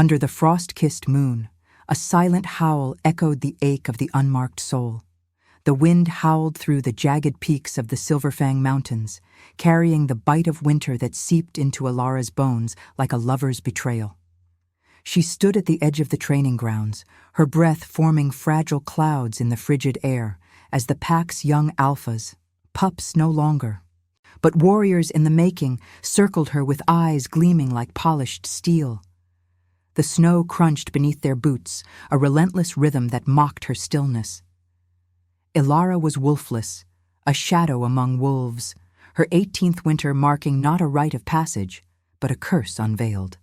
Under the frost-kissed moon, a silent howl echoed the ache of the unmarked soul. The wind howled through the jagged peaks of the Silverfang Mountains, carrying the bite of winter that seeped into Alara's bones like a lover's betrayal. She stood at the edge of the training grounds, her breath forming fragile clouds in the frigid air, as the pack's young alphas, pups no longer, but warriors in the making, circled her with eyes gleaming like polished steel. The snow crunched beneath their boots, a relentless rhythm that mocked her stillness. Alara was wolfless, a shadow among wolves, her 18th winter marking not a rite of passage, but a curse unveiled.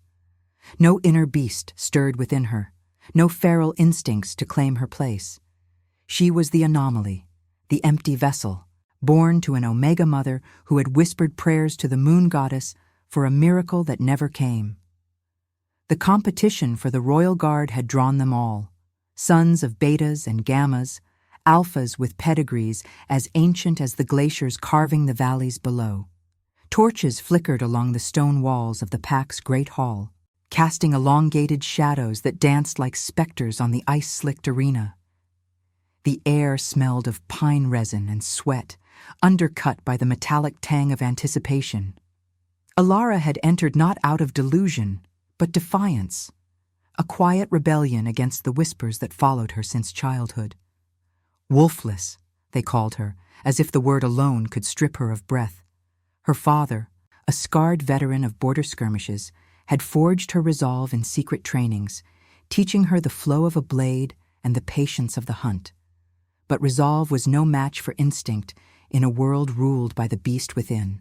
No inner beast stirred within her, no feral instincts to claim her place. She was the anomaly, the empty vessel, born to an Omega mother who had whispered prayers to the moon goddess for a miracle that never came. The competition for the royal guard had drawn them all, sons of betas and gammas, alphas with pedigrees as ancient as the glaciers carving the valleys below. Torches flickered along the stone walls of the pack's great hall, casting elongated shadows that danced like specters on the ice-slicked arena. The air smelled of pine resin and sweat, undercut by the metallic tang of anticipation. Alara had entered not out of delusion, but defiance, a quiet rebellion against the whispers that followed her since childhood. Wolfless, they called her, as if the word alone could strip her of breath. Her father, a scarred veteran of border skirmishes, had forged her resolve in secret trainings, teaching her the flow of a blade and the patience of the hunt. But resolve was no match for instinct in a world ruled by the beast within.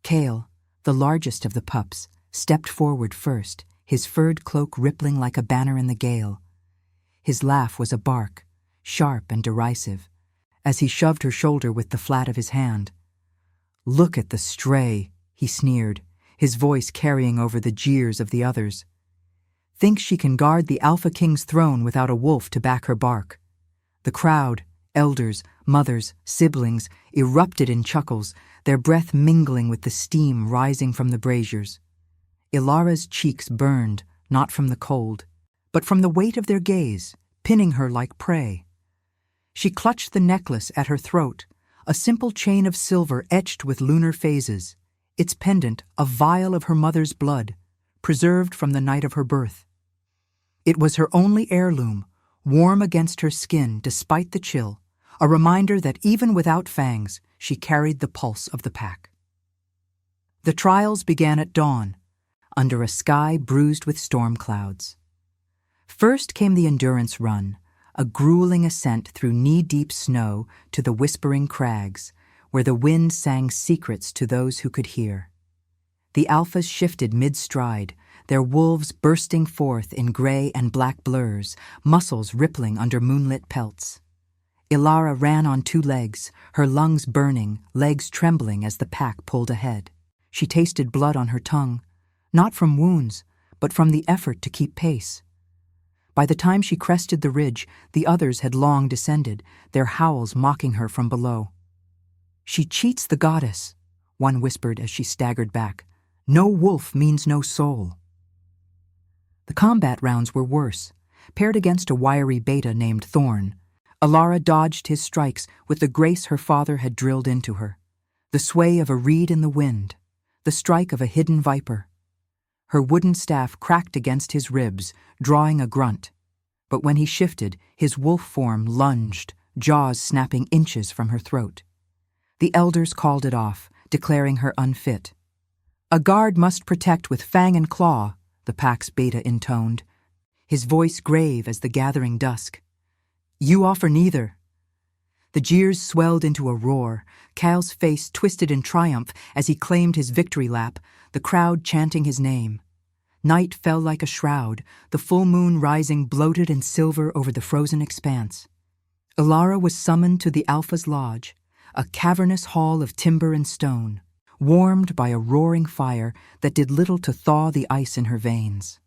Kale, the largest of the pups, stepped forward first, his furred cloak rippling like a banner in the gale. His laugh was a bark, sharp and derisive, as he shoved her shoulder with the flat of his hand. "Look at the stray," he sneered, his voice carrying over the jeers of the others. "Thinks she can guard the Alpha King's throne without a wolf to back her bark." The crowd, elders, mothers, siblings, erupted in chuckles, their breath mingling with the steam rising from the braziers. Ilara's cheeks burned, not from the cold, but from the weight of their gaze, pinning her like prey. She clutched the necklace at her throat, a simple chain of silver etched with lunar phases, its pendant a vial of her mother's blood, preserved from the night of her birth. It was her only heirloom, warm against her skin despite the chill, a reminder that even without fangs, she carried the pulse of the pack. The trials began at dawn, under a sky bruised with storm clouds. First came the endurance run, a grueling ascent through knee-deep snow to the whispering crags, where the wind sang secrets to those who could hear. The alphas shifted mid-stride, their wolves bursting forth in gray and black blurs, muscles rippling under moonlit pelts. Alara ran on 2 legs, her lungs burning, legs trembling as the pack pulled ahead. She tasted blood on her tongue, not from wounds, but from the effort to keep pace. By the time she crested the ridge, the others had long descended, their howls mocking her from below. "She cheats the goddess," one whispered as she staggered back. "No wolf means no soul." The combat rounds were worse. Paired against a wiry beta named Thorn, Alara dodged his strikes with the grace her father had drilled into her. The sway of a reed in the wind, the strike of a hidden viper. Her wooden staff cracked against his ribs, drawing a grunt. But when he shifted, his wolf form lunged, jaws snapping inches from her throat. The elders called it off, declaring her unfit. "A guard must protect with fang and claw," the pack's beta intoned, his voice grave as the gathering dusk. "You offer neither." The jeers swelled into a roar, Cal's face twisted in triumph as he claimed his victory lap, the crowd chanting his name. Night fell like a shroud, the full moon rising bloated and silver over the frozen expanse. Alara was summoned to the Alpha's lodge, a cavernous hall of timber and stone, warmed by a roaring fire that did little to thaw the ice in her veins.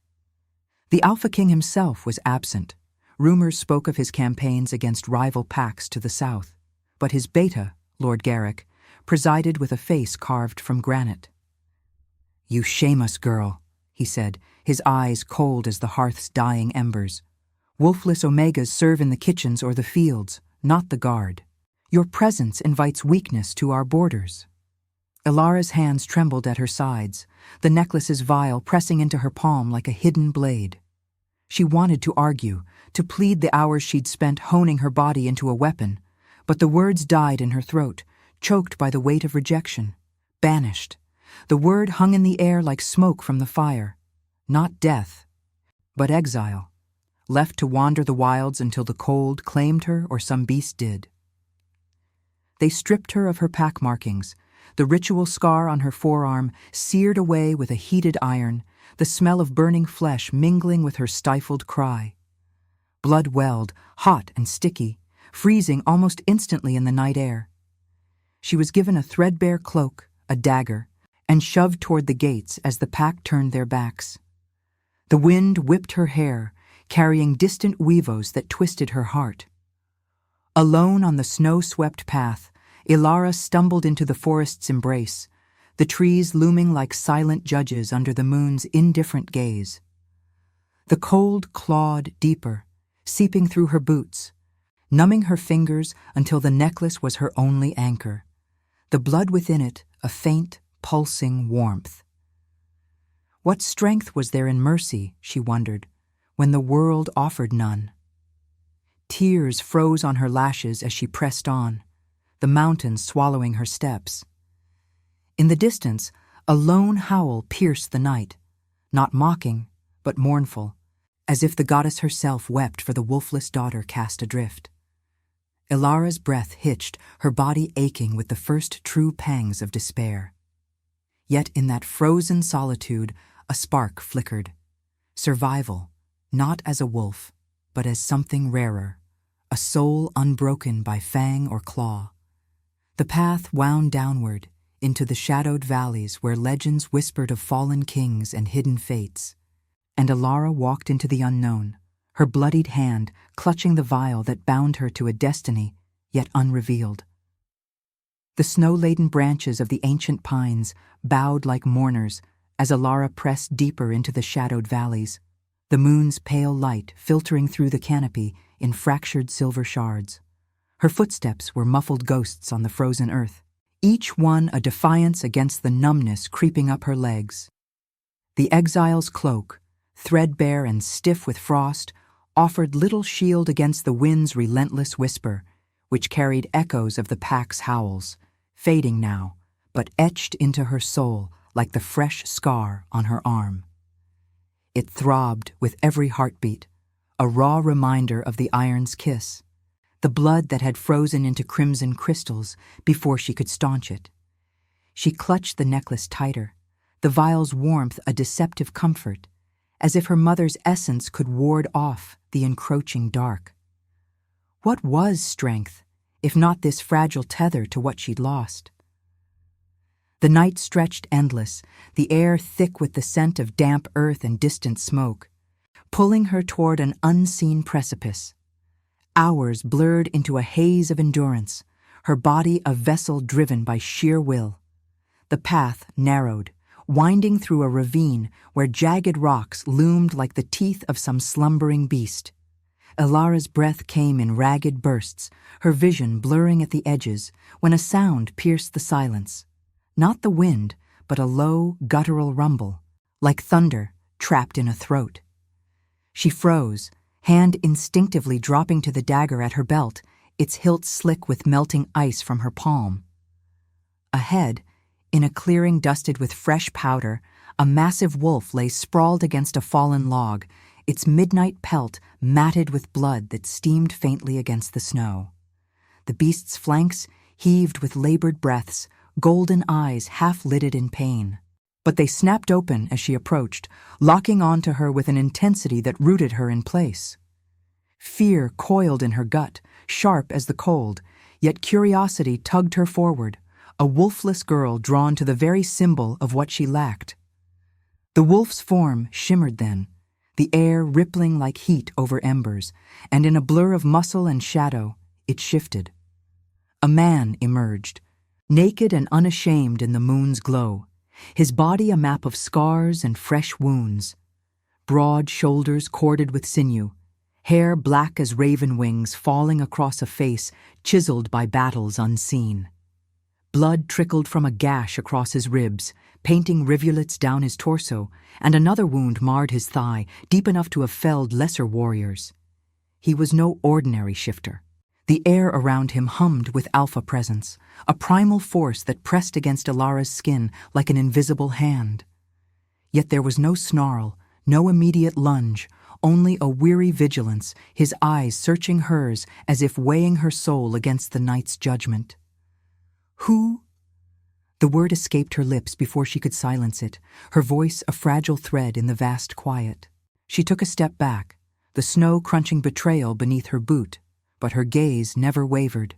The Alpha King himself was absent. Rumors spoke of his campaigns against rival packs to the south, but his beta, Lord Garrick, presided with a face carved from granite. "You shame us, girl," he said, his eyes cold as the hearth's dying embers. Wolfless omegas serve in the kitchens or the fields, not the guard. Your presence invites weakness to our borders. Ilara's hands trembled at her sides, the necklace's vial pressing into her palm like a hidden blade. She wanted to argue, to plead the hours she'd spent honing her body into a weapon, but the words died in her throat, choked by the weight of rejection. Banished. The word hung in the air like smoke from the fire. Not death, but exile, left to wander the wilds until the cold claimed her or some beast did. They stripped her of her pack markings, the ritual scar on her forearm seared away with a heated iron, the smell of burning flesh mingling with her stifled cry. Blood welled, hot and sticky, freezing almost instantly in the night air. She was given a threadbare cloak, a dagger, and shoved toward the gates as the pack turned their backs. The wind whipped her hair, carrying distant weavos that twisted her heart. Alone on the snow-swept path, Ilara stumbled into the forest's embrace, the trees looming like silent judges under the moon's indifferent gaze. The cold clawed deeper, seeping through her boots, numbing her fingers until the necklace was her only anchor, the blood within it a faint, pulsing warmth. What strength was there in mercy, she wondered, when the world offered none? Tears froze on her lashes as she pressed on, the mountains swallowing her steps. In the distance, a lone howl pierced the night, not mocking, but mournful, as if the goddess herself wept for the wolfless daughter cast adrift. Ilara's breath hitched, her body aching with the first true pangs of despair. Yet in that frozen solitude, a spark flickered. Survival, not as a wolf, but as something rarer, a soul unbroken by fang or claw. The path wound downward, into the shadowed valleys where legends whispered of fallen kings and hidden fates. And Ilara walked into the unknown, her bloodied hand clutching the vial that bound her to a destiny yet unrevealed. The snow-laden branches of the ancient pines bowed like mourners as Ilara pressed deeper into the shadowed valleys, the moon's pale light filtering through the canopy in fractured silver shards. Her footsteps were muffled ghosts on the frozen earth, each one a defiance against the numbness creeping up her legs. The exile's cloak, threadbare and stiff with frost, offered little shield against the wind's relentless whisper, which carried echoes of the pack's howls, fading now, but etched into her soul like the fresh scar on her arm. It throbbed with every heartbeat, a raw reminder of the iron's kiss, the blood that had frozen into crimson crystals before she could staunch it. She clutched the necklace tighter, the vial's warmth a deceptive comfort, as if her mother's essence could ward off the encroaching dark. What was strength, if not this fragile tether to what she'd lost? The night stretched endless, the air thick with the scent of damp earth and distant smoke, pulling her toward an unseen precipice. Hours blurred into a haze of endurance, her body a vessel driven by sheer will. The path narrowed, winding through a ravine where jagged rocks loomed like the teeth of some slumbering beast. Ilara's breath came in ragged bursts, her vision blurring at the edges, when a sound pierced the silence. Not the wind, but a low, guttural rumble, like thunder trapped in a throat. She froze, hand instinctively dropping to the dagger at her belt, its hilt slick with melting ice from her palm. Ahead, in a clearing dusted with fresh powder, a massive wolf lay sprawled against a fallen log, its midnight pelt matted with blood that steamed faintly against the snow. The beast's flanks heaved with labored breaths, golden eyes half-lidded in pain. But they snapped open as she approached, locking onto her with an intensity that rooted her in place. Fear coiled in her gut, sharp as the cold, yet curiosity tugged her forward, a wolfless girl drawn to the very symbol of what she lacked. The wolf's form shimmered then, the air rippling like heat over embers, and in a blur of muscle and shadow, it shifted. A man emerged, naked and unashamed in the moon's glow, his body a map of scars and fresh wounds. broad shoulders corded with sinew, hair black as raven wings falling across a face chiseled by battles unseen. Blood trickled from a gash across his ribs, painting rivulets down his torso, and another wound marred his thigh, deep enough to have felled lesser warriors. He was no ordinary shifter. The air around him hummed with alpha presence, a primal force that pressed against Alara's skin like an invisible hand. Yet there was no snarl, no immediate lunge, only a weary vigilance, his eyes searching hers as if weighing her soul against the night's judgment. Who? The word escaped her lips before she could silence it, her voice a fragile thread in the vast quiet. She took a step back, the snow crunching betrayal beneath her boot, but her gaze never wavered.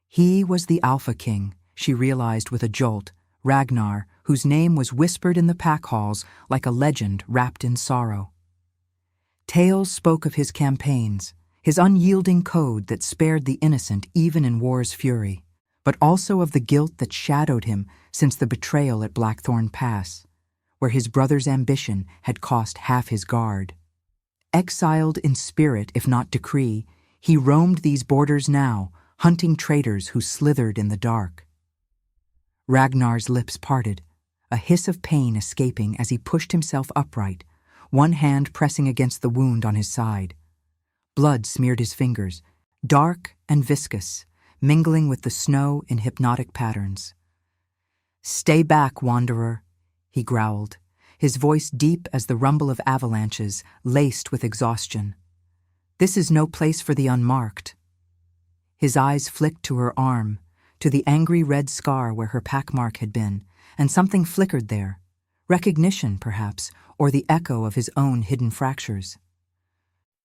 He was the Alpha King, she realized with a jolt, Ragnar, whose name was whispered in the pack halls like a legend wrapped in sorrow. Tales spoke of his campaigns, his unyielding code that spared the innocent even in war's fury, but also of the guilt that shadowed him since the betrayal at Blackthorn Pass, where his brother's ambition had cost half his guard. Exiled in spirit, if not decree, he roamed these borders now, hunting traitors who slithered in the dark. Ragnar's lips parted, a hiss of pain escaping as he pushed himself upright, one hand pressing against the wound on his side. Blood smeared his fingers, dark and viscous, mingling with the snow in hypnotic patterns. "Stay back, wanderer," he growled, his voice deep as the rumble of avalanches, laced with exhaustion. "This is no place for the unmarked." His eyes flicked to her arm, to the angry red scar where her packmark had been, and something flickered there, recognition, perhaps, or the echo of his own hidden fractures.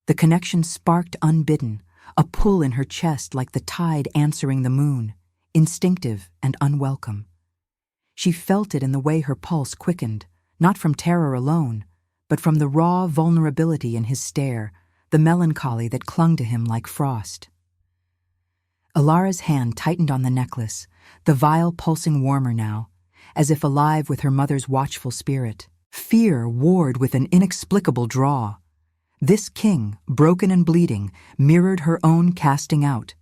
The connection sparked unbidden, a pull in her chest like the tide answering the moon, instinctive and unwelcome. She felt it in the way her pulse quickened, not from terror alone, but from the raw vulnerability in his stare, the melancholy that clung to him like frost. Alara's hand tightened on the necklace, the vial pulsing warmer now, as if alive with her mother's watchful spirit. Fear warred with an inexplicable draw. This king, broken and bleeding, mirrored her own casting out.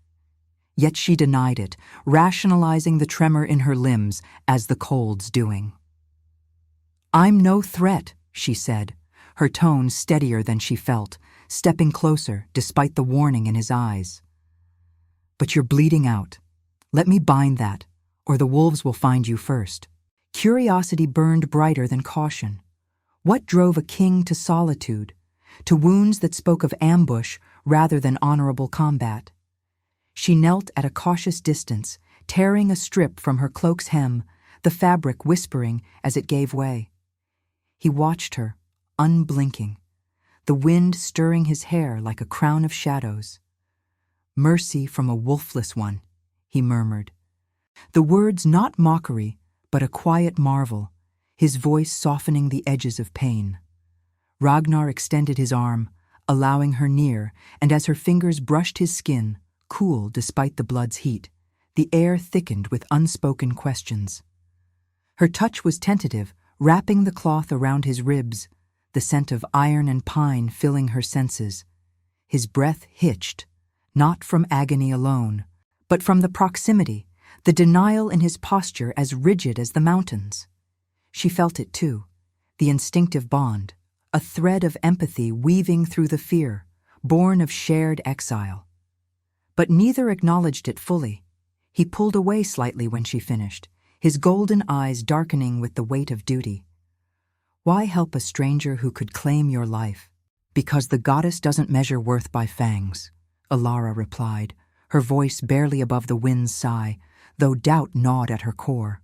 Yet she denied it, rationalizing the tremor in her limbs as the cold's doing. "I'm no threat," she said, her tone steadier than she felt, stepping closer despite the warning in his eyes. "But you're bleeding out. Let me bind that, or the wolves will find you first." Curiosity burned brighter than caution. What drove a king to solitude, to wounds that spoke of ambush rather than honorable combat? She knelt at a cautious distance, tearing a strip from her cloak's hem, the fabric whispering as it gave way. He watched her, unblinking, the wind stirring his hair like a crown of shadows. "Mercy from a wolfless one," he murmured. The words not mockery, but a quiet marvel, his voice softening the edges of pain. Ragnar extended his arm, allowing her near, and as her fingers brushed his skin, cool despite the blood's heat, the air thickened with unspoken questions. Her touch was tentative, wrapping the cloth around his ribs, the scent of iron and pine filling her senses. His breath hitched, not from agony alone, but from the proximity, the denial in his posture as rigid as the mountains. She felt it too, the instinctive bond, a thread of empathy weaving through the fear, born of shared exile. But neither acknowledged it fully. He pulled away slightly when she finished, his golden eyes darkening with the weight of duty. "Why help a stranger who could claim your life? Because the goddess doesn't measure worth by fangs," Alara replied, her voice barely above the wind's sigh, though doubt gnawed at her core.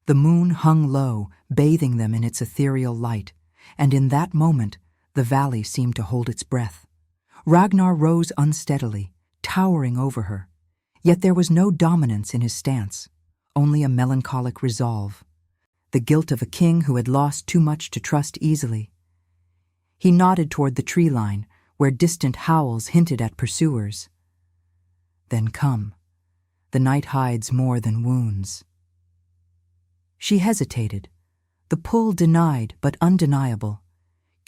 The moon hung low, bathing them in its ethereal light, and in that moment the valley seemed to hold its breath. Ragnar rose unsteadily, towering over her, yet there was no dominance in his stance, only a melancholic resolve, the guilt of a king who had lost too much to trust easily. He nodded toward the tree line, where distant howls hinted at pursuers. "Then come. The night hides more than wounds." She hesitated, the pull denied but undeniable.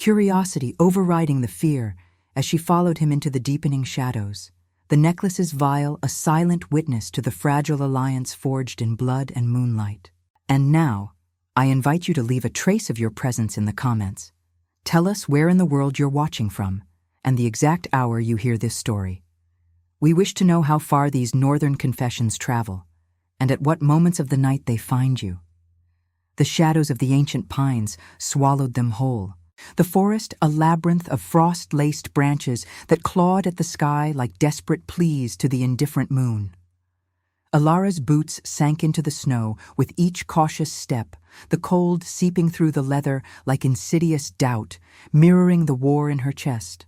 curiosity overriding the fear as she followed him into the deepening shadows, the necklace's vial a silent witness to the fragile alliance forged in blood and moonlight. And now, I invite you to leave a trace of your presence in the comments. Tell us where in the world you're watching from, and the exact hour you hear this story. We wish to know how far these northern confessions travel, and at what moments of the night they find you. The shadows of the ancient pines swallowed them whole, the forest a labyrinth of frost-laced branches that clawed at the sky like desperate pleas to the indifferent moon. Ilara's boots sank into the snow with each cautious step, the cold seeping through the leather like insidious doubt, mirroring the war in her chest.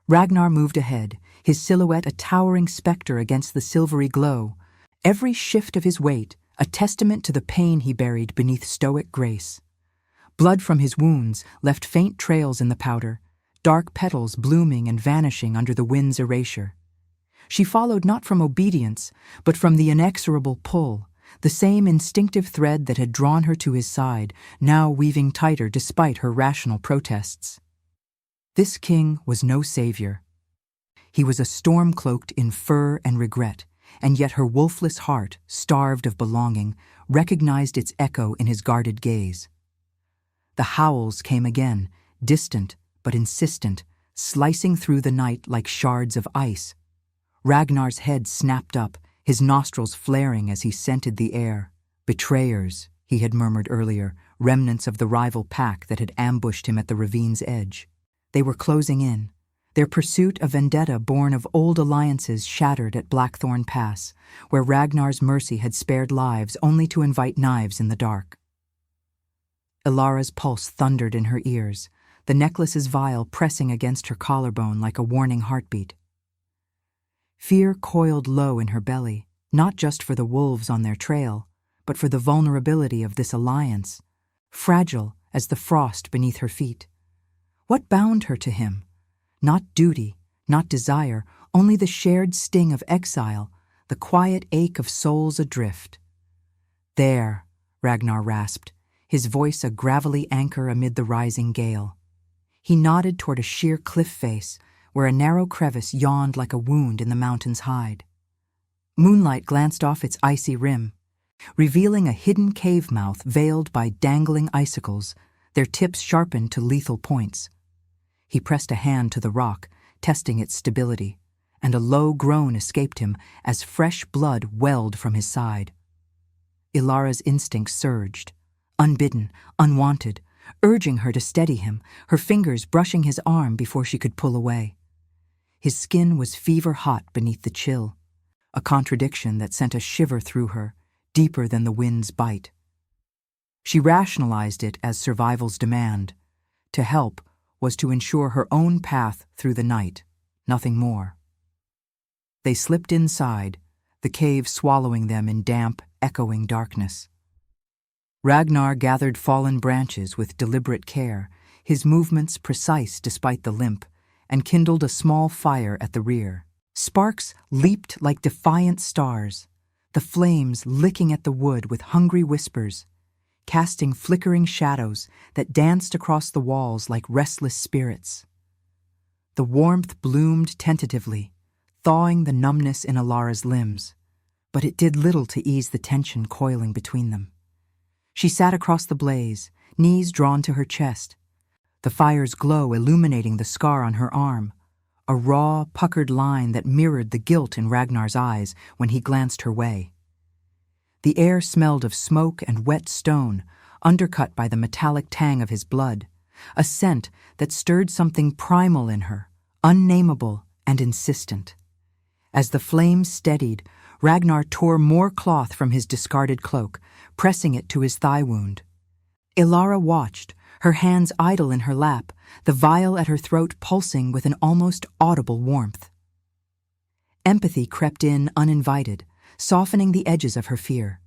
Ragnar moved ahead, his silhouette a towering specter against the silvery glow, every shift of his weight a testament to the pain he buried beneath stoic grace. Blood from his wounds left faint trails in the powder, dark petals blooming and vanishing under the wind's erasure. She followed not from obedience, but from the inexorable pull, the same instinctive thread that had drawn her to his side, now weaving tighter despite her rational protests. This king was no savior. He was a storm cloaked in fur and regret, and yet her wolfless heart, starved of belonging, recognized its echo in his guarded gaze. The howls came again, distant but insistent, slicing through the night like shards of ice. Ragnar's head snapped up, his nostrils flaring as he scented the air. Betrayers, he had murmured earlier, remnants of the rival pack that had ambushed him at the ravine's edge. They were closing in, their pursuit a vendetta born of old alliances shattered at Blackthorn Pass, where Ragnar's mercy had spared lives only to invite knives in the dark. Ilara's pulse thundered in her ears, the necklace's vial pressing against her collarbone like a warning heartbeat. Fear coiled low in her belly, not just for the wolves on their trail, but for the vulnerability of this alliance, fragile as the frost beneath her feet. What bound her to him? Not duty, not desire, only the shared sting of exile, the quiet ache of souls adrift. There, Ragnar rasped, his voice a gravelly anchor amid the rising gale. He nodded toward a sheer cliff face, where a narrow crevice yawned like a wound in the mountain's hide. Moonlight glanced off its icy rim, revealing a hidden cave mouth veiled by dangling icicles, their tips sharpened to lethal points. He pressed a hand to the rock, testing its stability, and a low groan escaped him as fresh blood welled from his side. Ilara's instinct surged, unbidden, unwanted, urging her to steady him, her fingers brushing his arm before she could pull away. His skin was fever-hot beneath the chill, a contradiction that sent a shiver through her, deeper than the wind's bite. She rationalized it as survival's demand. To help was to ensure her own path through the night, nothing more. They slipped inside, the cave swallowing them in damp, echoing darkness. Ragnar gathered fallen branches with deliberate care, his movements precise despite the limp, and kindled a small fire at the rear. Sparks leaped like defiant stars, the flames licking at the wood with hungry whispers, casting flickering shadows that danced across the walls like restless spirits. The warmth bloomed tentatively, thawing the numbness in Ilara's limbs, but it did little to ease the tension coiling between them. She sat across the blaze, knees drawn to her chest, the fire's glow illuminating the scar on her arm, a raw, puckered line that mirrored the guilt in Ragnar's eyes when he glanced her way. The air smelled of smoke and wet stone, undercut by the metallic tang of his blood, a scent that stirred something primal in her, unnameable and insistent. As the flames steadied, Ragnar tore more cloth from his discarded cloak, pressing it to his thigh wound. Ilara watched, her hands idle in her lap, the vial at her throat pulsing with an almost audible warmth. Empathy crept in uninvited, softening the edges of her fear.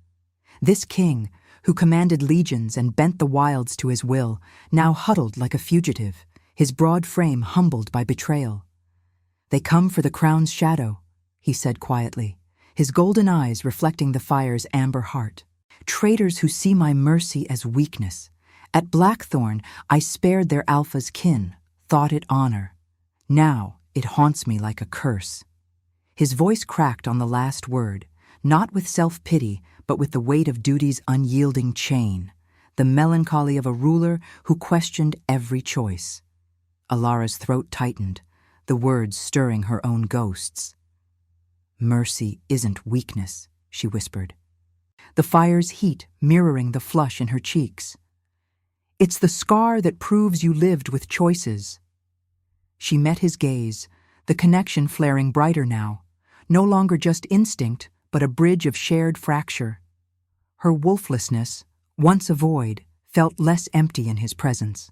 This king, who commanded legions and bent the wilds to his will, now huddled like a fugitive, his broad frame humbled by betrayal. "They come for the crown's shadow," he said quietly, his golden eyes reflecting the fire's amber heart. "Traitors who see my mercy as weakness, At Blackthorn, I spared their alpha's kin, thought it honor. Now it haunts me like a curse." His voice cracked on the last word, not with self-pity, but with the weight of duty's unyielding chain, the melancholy of a ruler who questioned every choice. Alara's throat tightened, the words stirring her own ghosts. "Mercy isn't weakness," she whispered, the fire's heat mirroring the flush in her cheeks. "It's the scar that proves you lived with choices." She met his gaze, the connection flaring brighter now, no longer just instinct, but a bridge of shared fracture. Her wolflessness, once a void, felt less empty in his presence,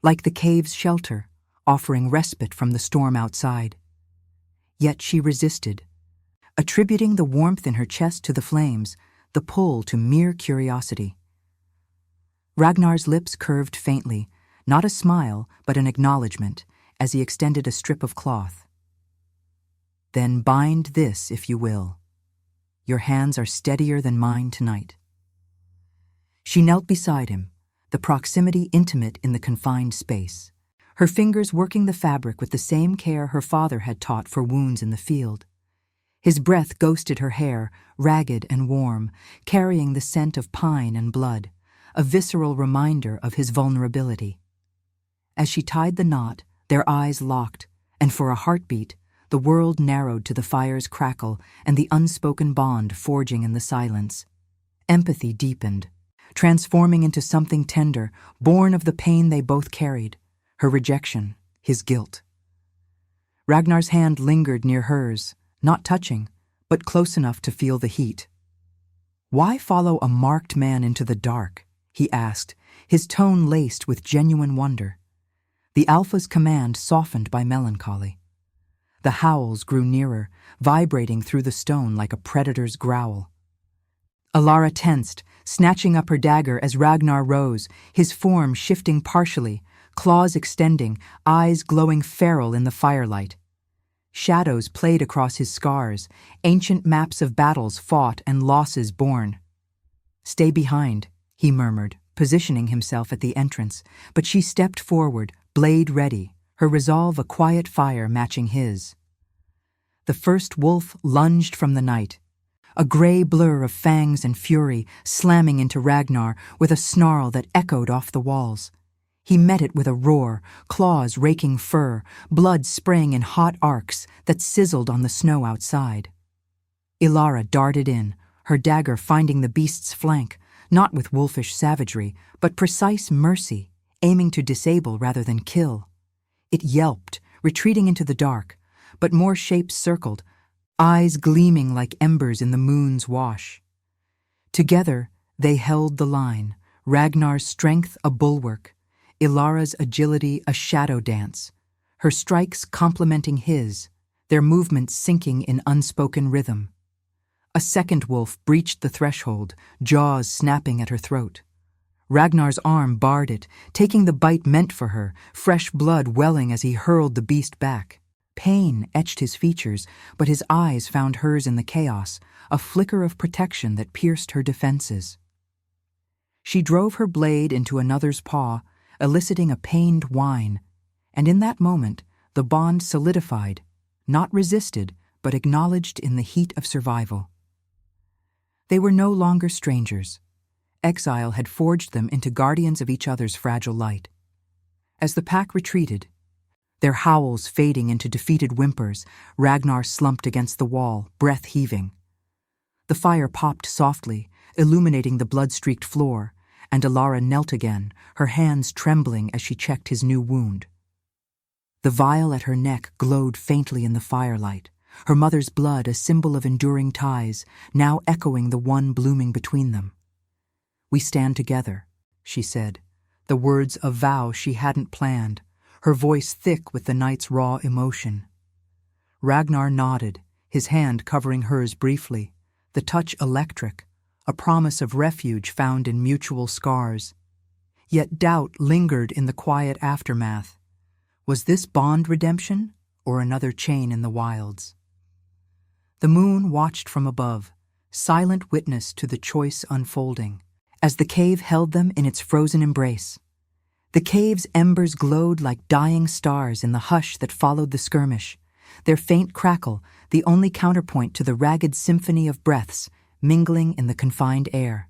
like the cave's shelter, offering respite from the storm outside. Yet she resisted, attributing the warmth in her chest to the flames, the pull to mere curiosity. Ragnar's lips curved faintly, not a smile, but an acknowledgement, as he extended a strip of cloth. "Then bind this, if you will. Your hands are steadier than mine tonight." She knelt beside him, the proximity intimate in the confined space, her fingers working the fabric with the same care her father had taught for wounds in the field. His breath ghosted her hair, ragged and warm, carrying the scent of pine and blood, a visceral reminder of his vulnerability. As she tied the knot, their eyes locked, and for a heartbeat, the world narrowed to the fire's crackle and the unspoken bond forging in the silence. Empathy deepened, transforming into something tender, born of the pain they both carried, her rejection, his guilt. Ragnar's hand lingered near hers, not touching, but close enough to feel the heat. "Why follow a marked man into the dark?" he asked, his tone laced with genuine wonder. The alpha's command softened by melancholy. The howls grew nearer, vibrating through the stone like a predator's growl. Alara tensed, snatching up her dagger as Ragnar rose, his form shifting partially, claws extending, eyes glowing feral in the firelight. Shadows played across his scars, ancient maps of battles fought and losses borne. "Stay behind," he murmured, positioning himself at the entrance, but she stepped forward, blade ready, her resolve a quiet fire matching his. The first wolf lunged from the night, a gray blur of fangs and fury slamming into Ragnar with a snarl that echoed off the walls. He met it with a roar, claws raking fur, blood spraying in hot arcs that sizzled on the snow outside. Ilara darted in, her dagger finding the beast's flank, not with wolfish savagery, but precise mercy, aiming to disable rather than kill. It yelped, retreating into the dark, but more shapes circled, eyes gleaming like embers in the moon's wash. Together, they held the line, Ragnar's strength a bulwark, Ilara's agility a shadow dance, her strikes complementing his, their movements syncing in unspoken rhythm. A second wolf breached the threshold, jaws snapping at her throat. Ragnar's arm barred it, taking the bite meant for her, fresh blood welling as he hurled the beast back. Pain etched his features, but his eyes found hers in the chaos, a flicker of protection that pierced her defenses. She drove her blade into another's paw, eliciting a pained whine, and in that moment, the bond solidified, not resisted, but acknowledged in the heat of survival. They were no longer strangers. Exile had forged them into guardians of each other's fragile light. As the pack retreated, their howls fading into defeated whimpers, Ragnar slumped against the wall, breath heaving. The fire popped softly, illuminating the blood-streaked floor, and Ilara knelt again, her hands trembling as she checked his new wound. The vial at her neck glowed faintly in the firelight, her mother's blood a symbol of enduring ties, now echoing the one blooming between them. "We stand together," she said, the words a vow she hadn't planned, her voice thick with the night's raw emotion. Ragnar nodded, his hand covering hers briefly, the touch electric, a promise of refuge found in mutual scars. Yet doubt lingered in the quiet aftermath. Was this bond redemption, or another chain in the wilds? The moon watched from above, silent witness to the choice unfolding, as the cave held them in its frozen embrace, The cave's embers glowed like dying stars in the hush that followed the skirmish, their faint crackle the only counterpoint to the ragged symphony of breaths mingling in the confined air.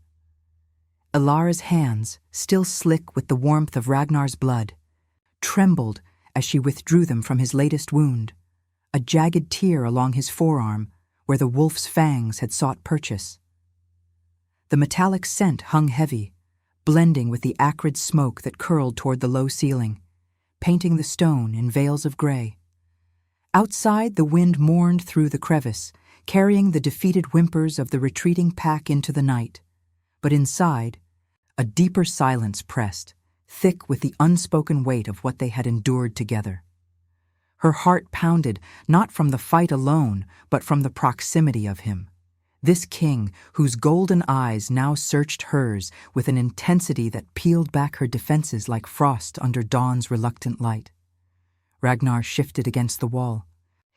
Ilara's hands, still slick with the warmth of Ragnar's blood, trembled as she withdrew them from his latest wound, a jagged tear along his forearm where the wolf's fangs had sought purchase. The metallic scent hung heavy, blending with the acrid smoke that curled toward the low ceiling, painting the stone in veils of gray. Outside, the wind mourned through the crevice, carrying the defeated whimpers of the retreating pack into the night. But inside, a deeper silence pressed, thick with the unspoken weight of what they had endured together. Her heart pounded not from the fight alone, but from the proximity of him. This king, whose golden eyes now searched hers with an intensity that peeled back her defenses like frost under dawn's reluctant light. Ragnar shifted against the wall,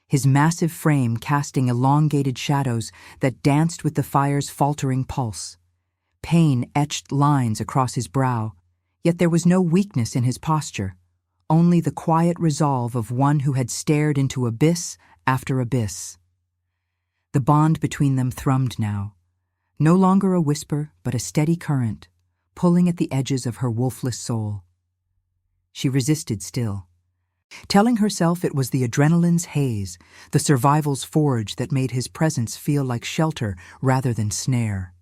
his massive frame casting elongated shadows that danced with the fire's faltering pulse. Pain etched lines across his brow, yet there was no weakness in his posture, only the quiet resolve of one who had stared into abyss after abyss. The bond between them thrummed now, no longer a whisper but a steady current, pulling at the edges of her wolfless soul. She resisted still, telling herself it was the adrenaline's haze, the survival's forge that made his presence feel like shelter rather than snare.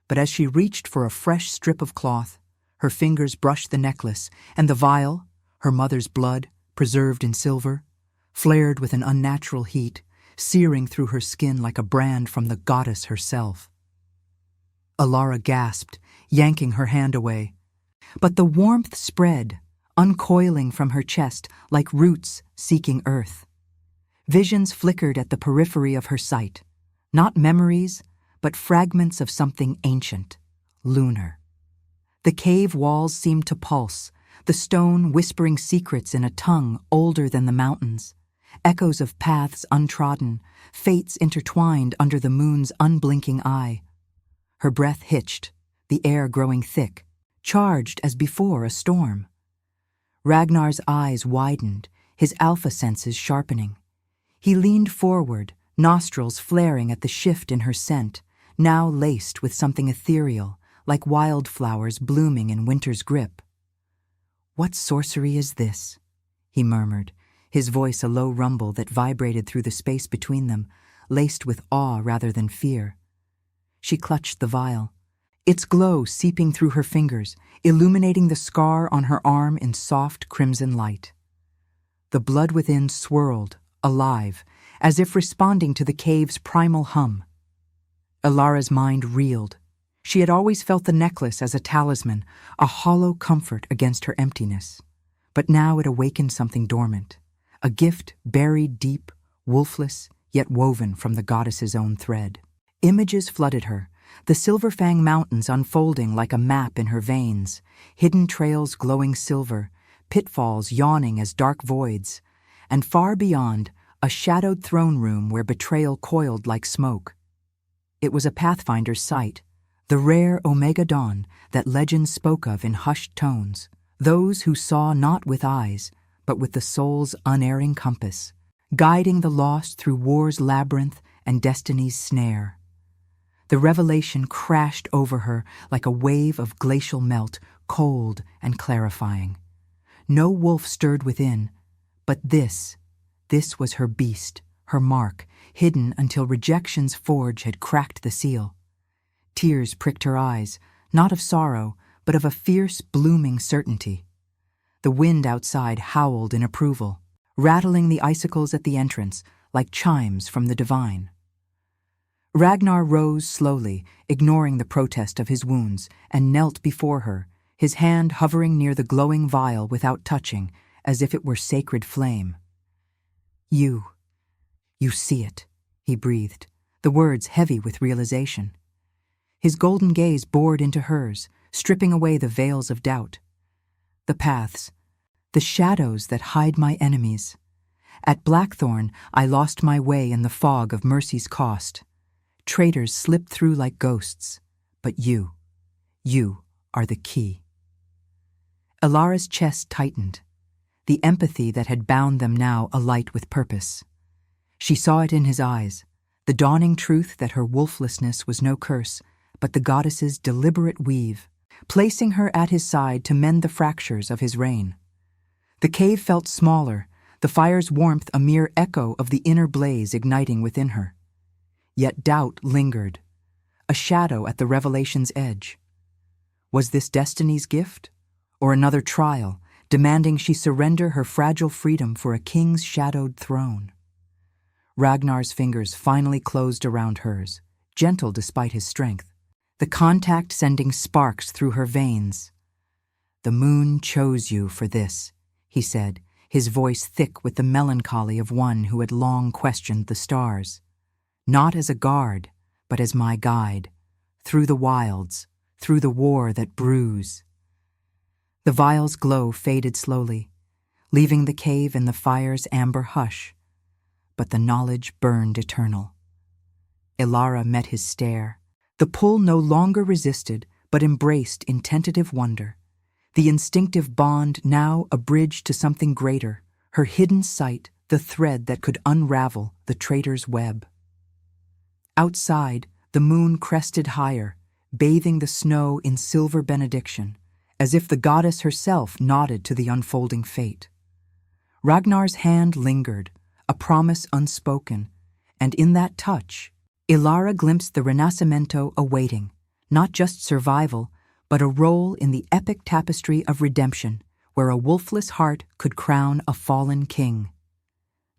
But as she reached for a fresh strip of cloth, her fingers brushed the necklace, and the vial, her mother's blood, preserved in silver, flared with an unnatural heat, searing through her skin like a brand from the goddess herself. Ilara gasped, yanking her hand away. But the warmth spread, uncoiling from her chest like roots seeking earth. Visions flickered at the periphery of her sight, not memories, but fragments of something ancient, lunar. The cave walls seemed to pulse, the stone whispering secrets in a tongue older than the mountains, echoes of paths untrodden, fates intertwined under the moon's unblinking eye. Her breath hitched, the air growing thick, charged as before a storm. Ragnar's eyes widened, his alpha senses sharpening. He leaned forward, nostrils flaring at the shift in her scent, now laced with something ethereal, like wildflowers blooming in winter's grip. "What sorcery is this?" he murmured, his voice a low rumble that vibrated through the space between them, laced with awe rather than fear. She clutched the vial, its glow seeping through her fingers, illuminating the scar on her arm in soft crimson light. The blood within swirled, alive, as if responding to the cave's primal hum. Ilara's mind reeled. She had always felt the necklace as a talisman, a hollow comfort against her emptiness. But now it awakened something dormant, a gift buried deep, wolfless, yet woven from the goddess's own thread. Images flooded her, the Silverfang Mountains unfolding like a map in her veins, hidden trails glowing silver, pitfalls yawning as dark voids, and far beyond, a shadowed throne room where betrayal coiled like smoke. It was a Pathfinder's sight, the rare Omega Dawn that legends spoke of in hushed tones, those who saw not with eyes, but with the soul's unerring compass, guiding the lost through war's labyrinth and destiny's snare. The revelation crashed over her like a wave of glacial melt, cold and clarifying. No wolf stirred within, but this was her beast, her mark, hidden until rejection's forge had cracked the seal. Tears pricked her eyes, not of sorrow, but of a fierce, blooming certainty. The wind outside howled in approval, rattling the icicles at the entrance like chimes from the divine. Ragnar rose slowly, ignoring the protest of his wounds, and knelt before her, his hand hovering near the glowing vial without touching, as if it were sacred flame. You see it," he breathed, the words heavy with realization. His golden gaze bored into hers, stripping away the veils of doubt. "The paths, the shadows that hide my enemies. At Blackthorn, I lost my way in the fog of mercy's cost. Traitors slipped through like ghosts, but you are the key." Ilara's chest tightened, the empathy that had bound them now alight with purpose. She saw it in his eyes, the dawning truth that her wolflessness was no curse, but the goddess's deliberate weave, placing her at his side to mend the fractures of his reign. The cave felt smaller, the fire's warmth a mere echo of the inner blaze igniting within her. Yet doubt lingered, a shadow at the revelation's edge. Was this destiny's gift, or another trial, demanding she surrender her fragile freedom for a king's shadowed throne? Ragnar's fingers finally closed around hers, gentle despite his strength, the contact sending sparks through her veins. "The moon chose you for this," he said, his voice thick with the melancholy of one who had long questioned the stars. "Not as a guard, but as my guide, through the wilds, through the war that brews." The vial's glow faded slowly, leaving the cave in the fire's amber hush, but the knowledge burned eternal. Ilara met his stare. The pull no longer resisted, but embraced in tentative wonder. The instinctive bond now a bridge to something greater, her hidden sight the thread that could unravel the traitor's web. Outside, the moon crested higher, bathing the snow in silver benediction, as if the goddess herself nodded to the unfolding fate. Ragnar's hand lingered, a promise unspoken, and in that touch, Ilara glimpsed the Renascimento awaiting, not just survival, but a role in the epic tapestry of redemption, where a wolfless heart could crown a fallen king.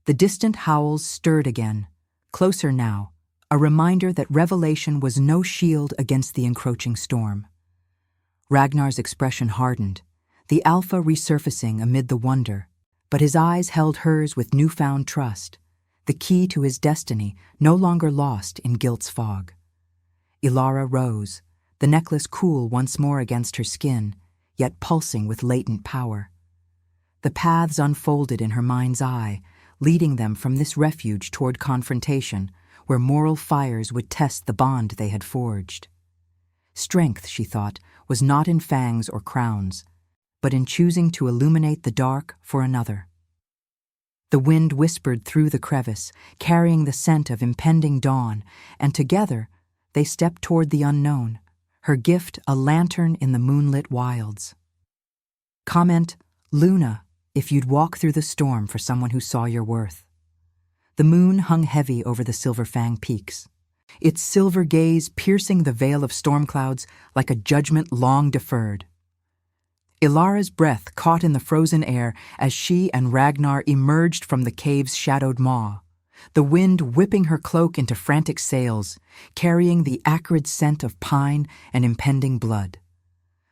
The distant howls stirred again, closer now, a reminder that revelation was no shield against the encroaching storm. Ragnar's expression hardened, the alpha resurfacing amid the wonder, but his eyes held hers with newfound trust, the key to his destiny no longer lost in guilt's fog. Ilara rose, the necklace cool once more against her skin, yet pulsing with latent power. The paths unfolded in her mind's eye, leading them from this refuge toward confrontation, where moral fires would test the bond they had forged. Strength, she thought, was not in fangs or crowns, but in choosing to illuminate the dark for another. The wind whispered through the crevice, carrying the scent of impending dawn, and together they stepped toward the unknown, her gift a lantern in the moonlit wilds. Comment, Luna, if you'd walk through the storm for someone who saw your worth. The moon hung heavy over the Silverfang peaks, its silver gaze piercing the veil of storm clouds like a judgment long deferred. Ilara's breath caught in the frozen air as she and Ragnar emerged from the cave's shadowed maw, the wind whipping her cloak into frantic sails, carrying the acrid scent of pine and impending blood.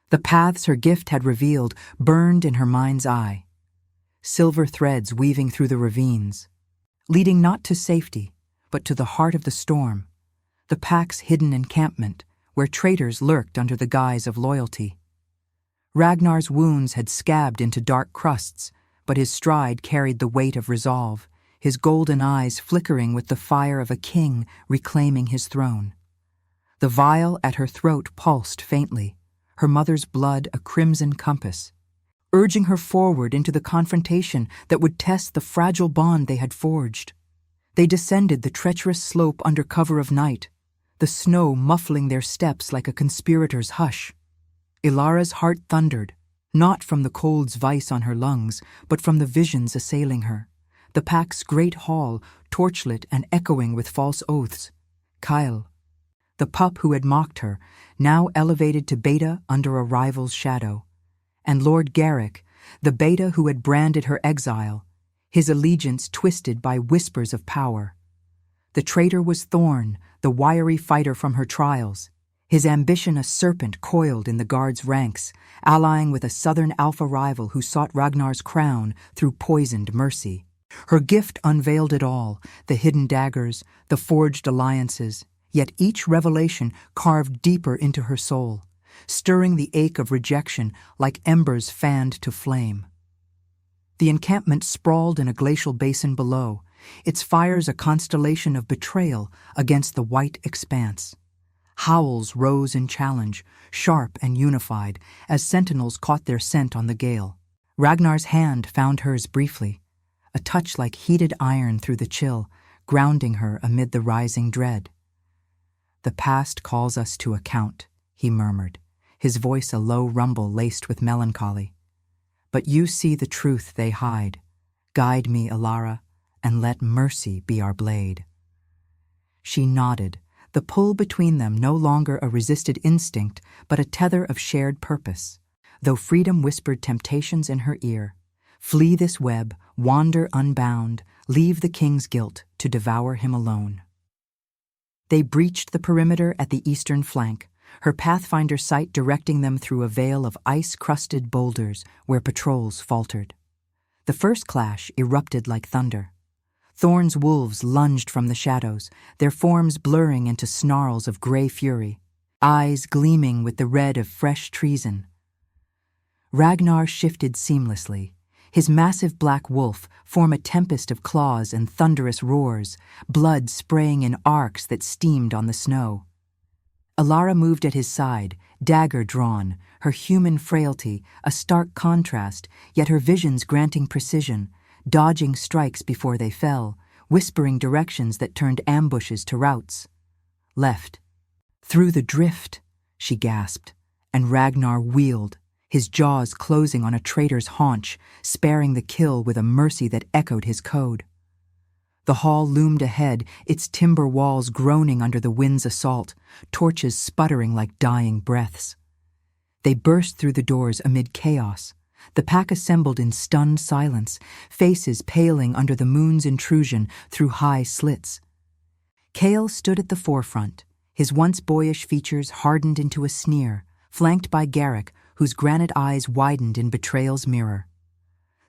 The paths her gift had revealed burned in her mind's eye, silver threads weaving through the ravines, leading not to safety, but to the heart of the storm, the pack's hidden encampment, where traitors lurked under the guise of loyalty. Ragnar's wounds had scabbed into dark crusts, but his stride carried the weight of resolve, his golden eyes flickering with the fire of a king reclaiming his throne. The vial at her throat pulsed faintly, her mother's blood a crimson compass, urging her forward into the confrontation that would test the fragile bond they had forged. They descended the treacherous slope under cover of night, the snow muffling their steps like a conspirator's hush. Ilara's heart thundered, not from the cold's vice on her lungs, but from the visions assailing her. The pack's great hall, torchlit and echoing with false oaths. Kyle, the pup who had mocked her, now elevated to beta under a rival's shadow. And Lord Garrick, the beta who had branded her exile, his allegiance twisted by whispers of power. The traitor was Thorn, the wiry fighter from her trials, his ambition a serpent coiled in the guard's ranks, allying with a southern alpha rival who sought Ragnar's crown through poisoned mercy. Her gift unveiled it all, the hidden daggers, the forged alliances, yet each revelation carved deeper into her soul, stirring the ache of rejection like embers fanned to flame. The encampment sprawled in a glacial basin below, its fires a constellation of betrayal against the white expanse. Howls rose in challenge, sharp and unified, as sentinels caught their scent on the gale. Ragnar's hand found hers briefly, a touch like heated iron through the chill, grounding her amid the rising dread. "The past calls us to account," he murmured, his voice a low rumble laced with melancholy. "But you see the truth they hide. Guide me, Alara, and let mercy be our blade." She nodded, the pull between them no longer a resisted instinct, but a tether of shared purpose, though freedom whispered temptations in her ear. Flee this web, wander unbound, leave the king's guilt to devour him alone. They breached the perimeter at the eastern flank, her pathfinder sight directing them through a veil of ice-crusted boulders where patrols faltered. The first clash erupted like thunder. Thorn's wolves lunged from the shadows, their forms blurring into snarls of gray fury, eyes gleaming with the red of fresh treason. Ragnar shifted seamlessly. His massive black wolf formed a tempest of claws and thunderous roars, blood spraying in arcs that steamed on the snow. Alara moved at his side, dagger drawn, her human frailty a stark contrast, yet her visions granting precision, dodging strikes before they fell, whispering directions that turned ambushes to routes. Left. "Through the drift," she gasped, and Ragnar wheeled, his jaws closing on a traitor's haunch, sparing the kill with a mercy that echoed his code. The hall loomed ahead, its timber walls groaning under the wind's assault, torches sputtering like dying breaths. They burst through the doors amid chaos. The pack assembled in stunned silence, faces paling under the moon's intrusion through high slits. Kale stood at the forefront, his once boyish features hardened into a sneer, flanked by Garrick, whose granite eyes widened in betrayal's mirror.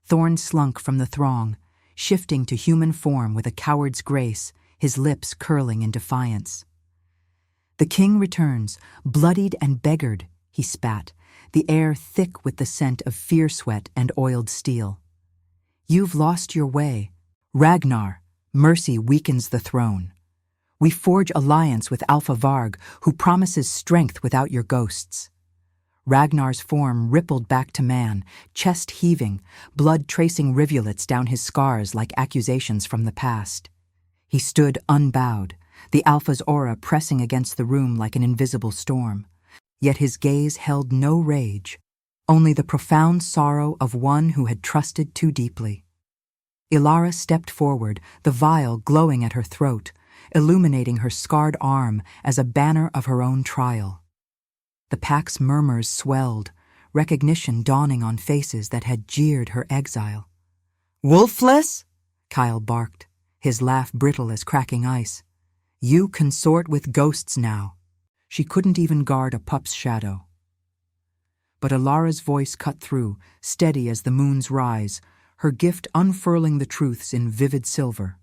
Thorn slunk from the throng, shifting to human form with a coward's grace, his lips curling in defiance. "The king returns, bloodied and beggared," he spat, the air thick with the scent of fear sweat and oiled steel. "You've lost your way. Ragnar, mercy weakens the throne. We forge alliance with Alpha Varg, who promises strength without your ghosts." Ragnar's form rippled back to man, chest heaving, blood tracing rivulets down his scars like accusations from the past. He stood unbowed, the Alpha's aura pressing against the room like an invisible storm. Yet his gaze held no rage, only the profound sorrow of one who had trusted too deeply. Ilara stepped forward, the vial glowing at her throat, illuminating her scarred arm as a banner of her own trial. The pack's murmurs swelled, recognition dawning on faces that had jeered her exile. "Wolfless?" Kyle barked, his laugh brittle as cracking ice. "You consort with ghosts now." She couldn't even guard a pup's shadow. But Alara's voice cut through, steady as the moon's rise, her gift unfurling the truths in vivid silver.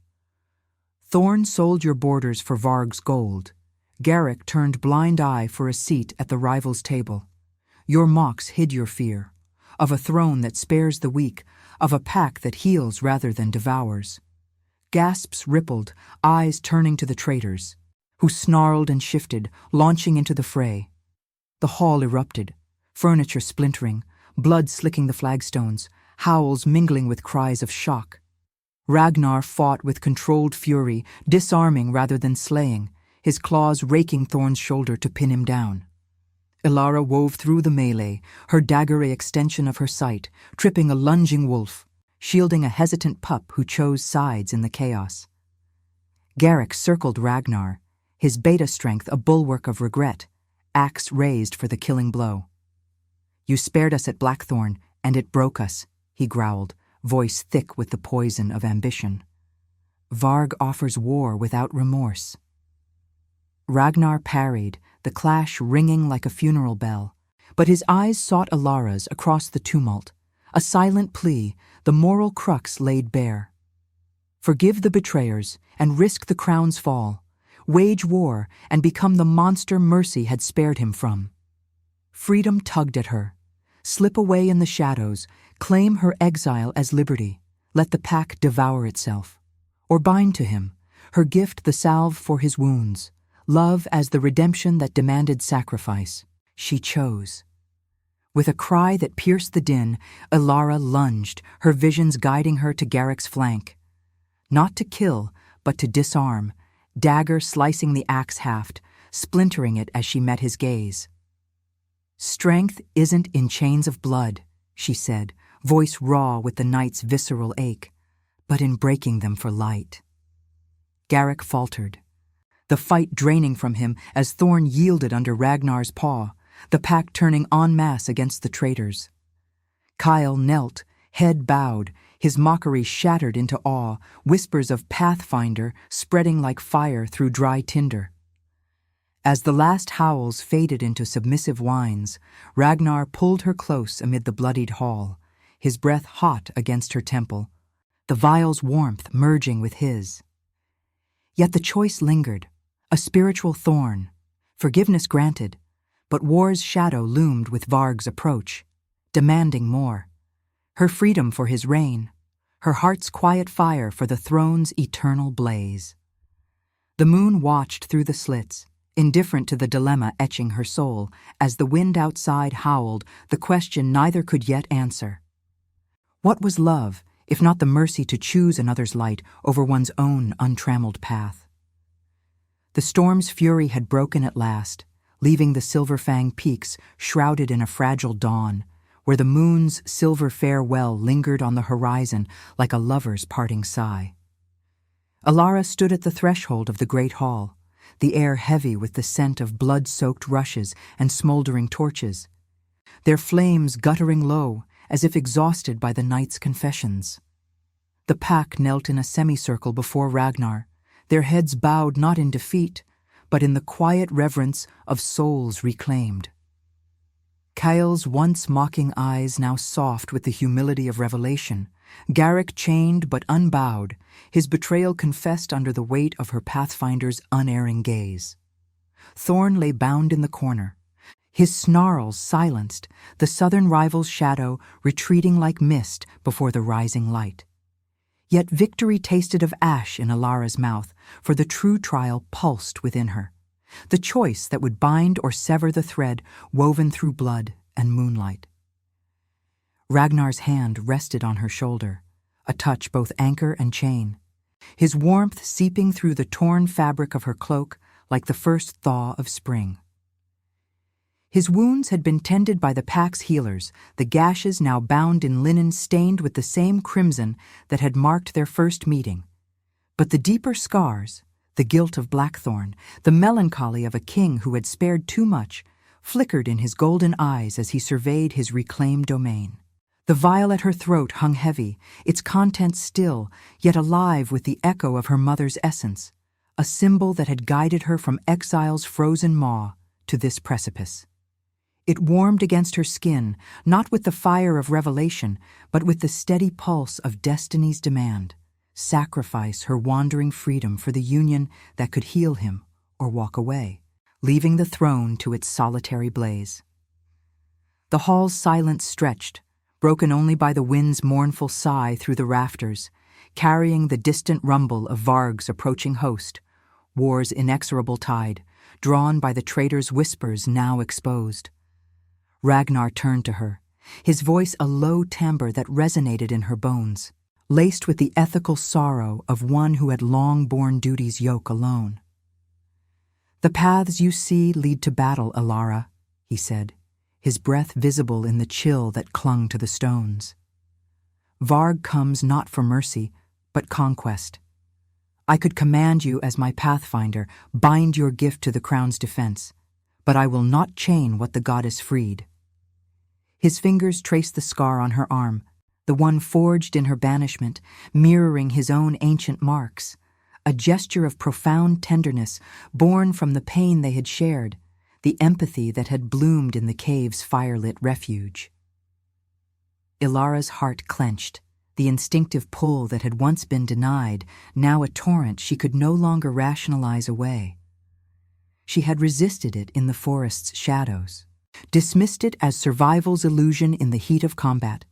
"Thorn sold your borders for Varg's gold. Garrick turned blind eye for a seat at the rival's table. Your mocks hid your fear, of a throne that spares the weak, of a pack that heals rather than devours." Gasps rippled, eyes turning to the traitors, who snarled and shifted, launching into the fray. The hall erupted, furniture splintering, blood slicking the flagstones, howls mingling with cries of shock. Ragnar fought with controlled fury, disarming rather than slaying, his claws raking Thorn's shoulder to pin him down. Ilara wove through the melee, her dagger a extension of her sight, tripping a lunging wolf, shielding a hesitant pup who chose sides in the chaos. Garrick circled Ragnar, his beta strength a bulwark of regret, axe raised for the killing blow. "You spared us at Blackthorn, and it broke us," he growled, voice thick with the poison of ambition. "Varg offers war without remorse." Ragnar parried, the clash ringing like a funeral bell, but his eyes sought Alara's across the tumult, a silent plea, the moral crux laid bare. Forgive the betrayers and risk the crown's fall. Wage war and become the monster mercy had spared him from. Freedom tugged at her. Slip away in the shadows, claim her exile as liberty, let the pack devour itself. Or bind to him, her gift the salve for his wounds, love as the redemption that demanded sacrifice. She chose. With a cry that pierced the din, Ilara lunged, her visions guiding her to Garrick's flank. Not to kill, but to disarm, dagger slicing the axe haft, splintering it as she met his gaze. "Strength isn't in chains of blood," she said, voice raw with the night's visceral ache, "but in breaking them for light." Garrick faltered, the fight draining from him as Thorn yielded under Ragnar's paw, the pack turning en masse against the traitors. Kyle knelt, head bowed, his mockery shattered into awe, whispers of Pathfinder spreading like fire through dry tinder. As the last howls faded into submissive whines, Ragnar pulled her close amid the bloodied hall, his breath hot against her temple, the vial's warmth merging with his. Yet the choice lingered, a spiritual thorn, forgiveness granted, but war's shadow loomed with Varg's approach, demanding more. Her freedom for his reign, her heart's quiet fire for the throne's eternal blaze. The moon watched through the slits, indifferent to the dilemma etching her soul, as the wind outside howled the question neither could yet answer. What was love, if not the mercy to choose another's light over one's own untrammeled path? The storm's fury had broken at last, leaving the Silverfang peaks shrouded in a fragile dawn, where the moon's silver farewell lingered on the horizon like a lover's parting sigh. Ilara stood at the threshold of the great hall, the air heavy with the scent of blood-soaked rushes and smoldering torches, their flames guttering low as if exhausted by the night's confessions. The pack knelt in a semicircle before Ragnar, their heads bowed not in defeat, but in the quiet reverence of souls reclaimed. Kyle's once mocking eyes now soft with the humility of revelation, Garrick chained but unbowed, his betrayal confessed under the weight of her Pathfinder's unerring gaze. Thorn lay bound in the corner, his snarls silenced, the southern rival's shadow retreating like mist before the rising light. Yet victory tasted of ash in Ilara's mouth, for the true trial pulsed within her, the choice that would bind or sever the thread woven through blood and moonlight. Ragnar's hand rested on her shoulder, a touch both anchor and chain, his warmth seeping through the torn fabric of her cloak like the first thaw of spring. His wounds had been tended by the pack's healers, the gashes now bound in linen stained with the same crimson that had marked their first meeting. But the deeper scars, the guilt of Blackthorn, the melancholy of a king who had spared too much, flickered in his golden eyes as he surveyed his reclaimed domain. The vial at her throat hung heavy, its contents still, yet alive with the echo of her mother's essence, a symbol that had guided her from exile's frozen maw to this precipice. It warmed against her skin, not with the fire of revelation, but with the steady pulse of destiny's demand. Sacrifice her wandering freedom for the union that could heal him or walk away, leaving the throne to its solitary blaze. The hall's silence stretched, broken only by the wind's mournful sigh through the rafters, carrying the distant rumble of Varg's approaching host, war's inexorable tide, drawn by the traitor's whispers now exposed. Ragnar turned to her, his voice a low timbre that resonated in her bones, laced with the ethical sorrow of one who had long borne duty's yoke alone. "The paths you see lead to battle, Ilara," he said, his breath visible in the chill that clung to the stones. "Varg comes not for mercy, but conquest. I could command you as my Pathfinder, bind your gift to the crown's defense, but I will not chain what the goddess freed." His fingers traced the scar on her arm, the one forged in her banishment, mirroring his own ancient marks, a gesture of profound tenderness born from the pain they had shared, the empathy that had bloomed in the cave's firelit refuge. Ilara's heart clenched, the instinctive pull that had once been denied, now a torrent she could no longer rationalize away. She had resisted it in the forest's shadows, dismissed it as survival's illusion in the heat of combat,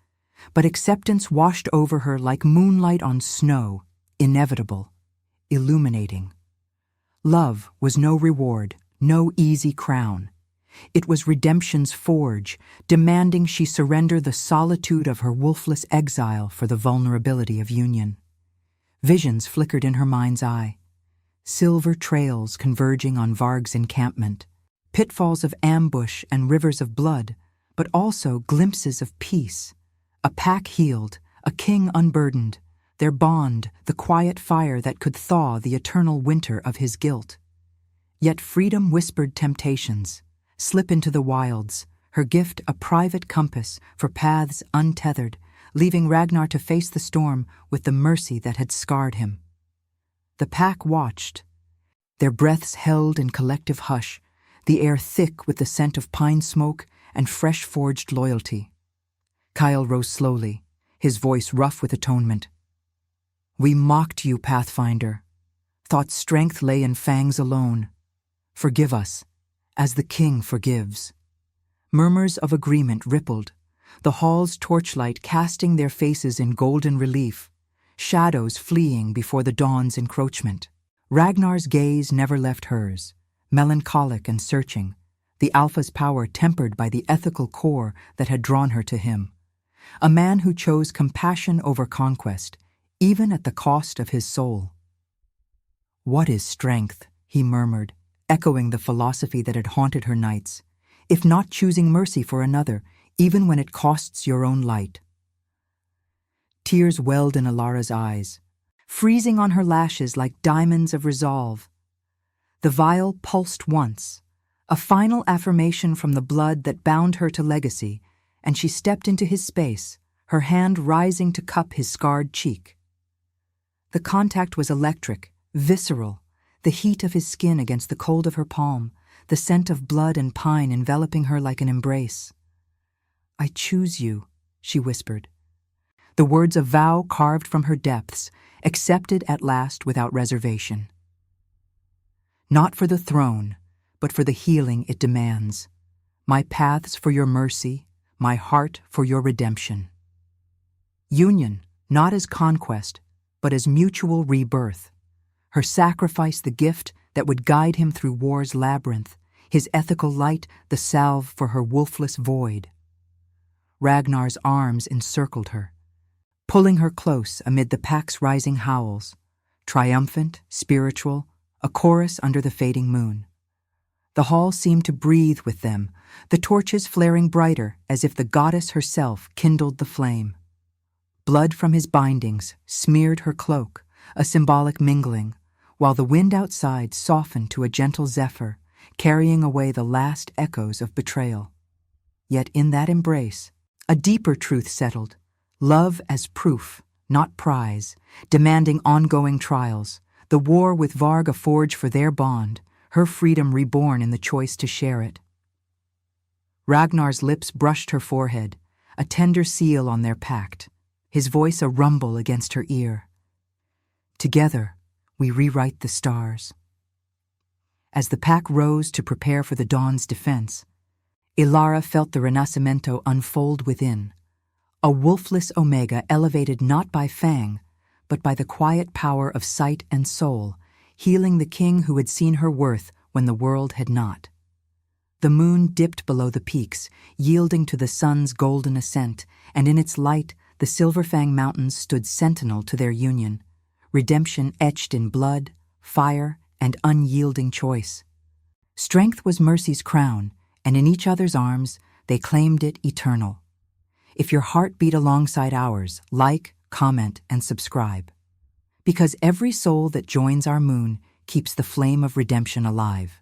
but acceptance washed over her like moonlight on snow, inevitable, illuminating. Love was no reward, no easy crown. It was redemption's forge, demanding she surrender the solitude of her wolfless exile for the vulnerability of union. Visions flickered in her mind's eye. Silver trails converging on Varg's encampment, pitfalls of ambush and rivers of blood, but also glimpses of peace. A pack healed, a king unburdened, their bond the quiet fire that could thaw the eternal winter of his guilt. Yet freedom whispered temptations. Slip into the wilds, her gift a private compass for paths untethered, leaving Ragnar to face the storm with the mercy that had scarred him. The pack watched, their breaths held in collective hush, the air thick with the scent of pine smoke and fresh-forged loyalty. Kyle rose slowly, his voice rough with atonement. "We mocked you, Pathfinder. Thought strength lay in fangs alone. Forgive us, as the king forgives." Murmurs of agreement rippled, the hall's torchlight casting their faces in golden relief, shadows fleeing before the dawn's encroachment. Ragnar's gaze never left hers, melancholic and searching, the Alpha's power tempered by the ethical core that had drawn her to him. A man who chose compassion over conquest, even at the cost of his soul. "What is strength?" he murmured, echoing the philosophy that had haunted her nights, "if not choosing mercy for another, even when it costs your own light?" Tears welled in Alara's eyes, freezing on her lashes like diamonds of resolve. The vial pulsed once, a final affirmation from the blood that bound her to legacy, and she stepped into his space, her hand rising to cup his scarred cheek. The contact was electric, visceral, the heat of his skin against the cold of her palm, the scent of blood and pine enveloping her like an embrace. "I choose you," she whispered. The words of vow carved from her depths, accepted at last without reservation. "Not for the throne, but for the healing it demands. My paths for your mercy, my heart for your redemption." Union, not as conquest, but as mutual rebirth. Her sacrifice the gift that would guide him through war's labyrinth, his ethical light the salve for her wolfless void. Ragnar's arms encircled her, pulling her close amid the pack's rising howls, triumphant, spiritual, a chorus under the fading moon. The hall seemed to breathe with them, the torches flaring brighter as if the goddess herself kindled the flame. Blood from his bindings smeared her cloak, a symbolic mingling, while the wind outside softened to a gentle zephyr, carrying away the last echoes of betrayal. Yet in that embrace, a deeper truth settled, love as proof, not prize, demanding ongoing trials, the war with Varg a forge for their bond, her freedom reborn in the choice to share it. Ragnar's lips brushed her forehead, a tender seal on their pact, his voice a rumble against her ear. "Together, we rewrite the stars." As the pack rose to prepare for the dawn's defense, Ilara felt the Renacimento unfold within, a wolfless Omega elevated not by fang, but by the quiet power of sight and soul, healing the king who had seen her worth when the world had not. The moon dipped below the peaks, yielding to the sun's golden ascent, and in its light the Silverfang Mountains stood sentinel to their union, redemption etched in blood, fire, and unyielding choice. Strength was mercy's crown, and in each other's arms they claimed it eternal. If your heart beat alongside ours, like, comment, and subscribe. Because every soul that joins our moon keeps the flame of redemption alive.